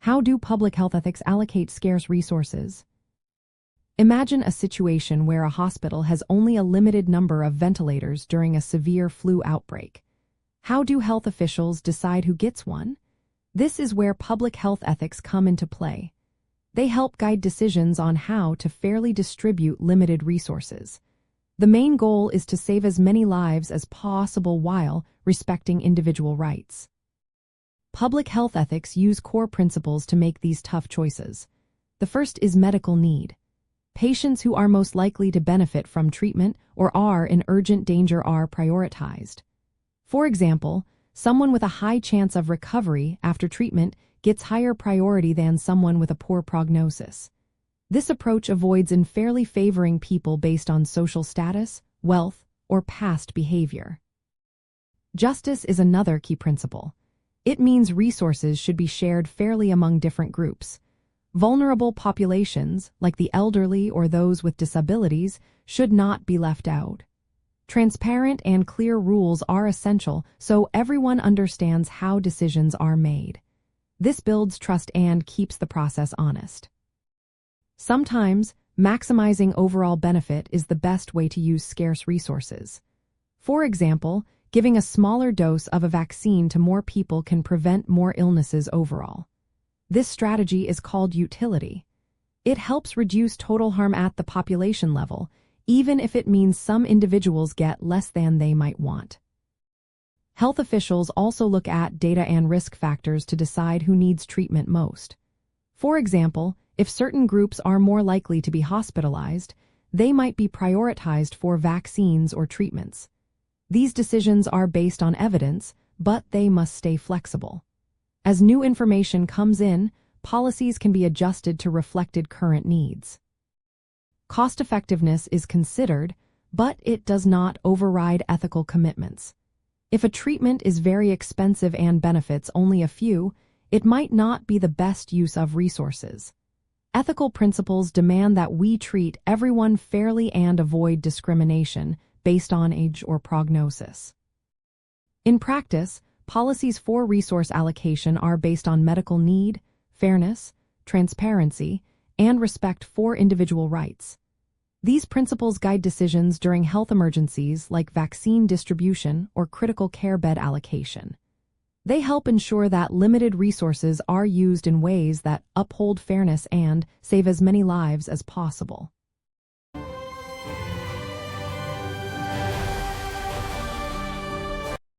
How do public health ethics allocate scarce resources? Imagine a situation where a hospital has only a limited number of ventilators during a severe flu outbreak. How do health officials decide who gets one? This is where public health ethics come into play. They help guide decisions on how to fairly distribute limited resources. The main goal is to save as many lives as possible while respecting individual rights. Public health ethics use core principles to make these tough choices. The first is medical need. Patients who are most likely to benefit from treatment or are in urgent danger are prioritized. For example, someone with a high chance of recovery after treatment gets higher priority than someone with a poor prognosis. This approach avoids unfairly favoring people based on social status, wealth, or past behavior. Justice is another key principle. It means resources should be shared fairly among different groups. Vulnerable populations, like the elderly or those with disabilities, should not be left out. Transparent and clear rules are essential so everyone understands how decisions are made. This builds trust and keeps the process honest. Sometimes, maximizing overall benefit is the best way to use scarce resources. For example, giving a smaller dose of a vaccine to more people can prevent more illnesses overall. This strategy is called utility. It helps reduce total harm at the population level, even if it means some individuals get less than they might want. Health officials also look at data and risk factors to decide who needs treatment most. For example, if certain groups are more likely to be hospitalized, they might be prioritized for vaccines or treatments. These decisions are based on evidence, but they must stay flexible. As new information comes in, policies can be adjusted to reflected current needs. Cost-effectiveness is considered, but it does not override ethical commitments. If a treatment is very expensive and benefits only a few, it might not be the best use of resources. Ethical principles demand that we treat everyone fairly and avoid discrimination based on age or prognosis. In practice, policies for resource allocation are based on medical need, fairness, transparency, and respect for individual rights. These principles guide decisions during health emergencies like vaccine distribution or critical care bed allocation. They help ensure that limited resources are used in ways that uphold fairness and save as many lives as possible.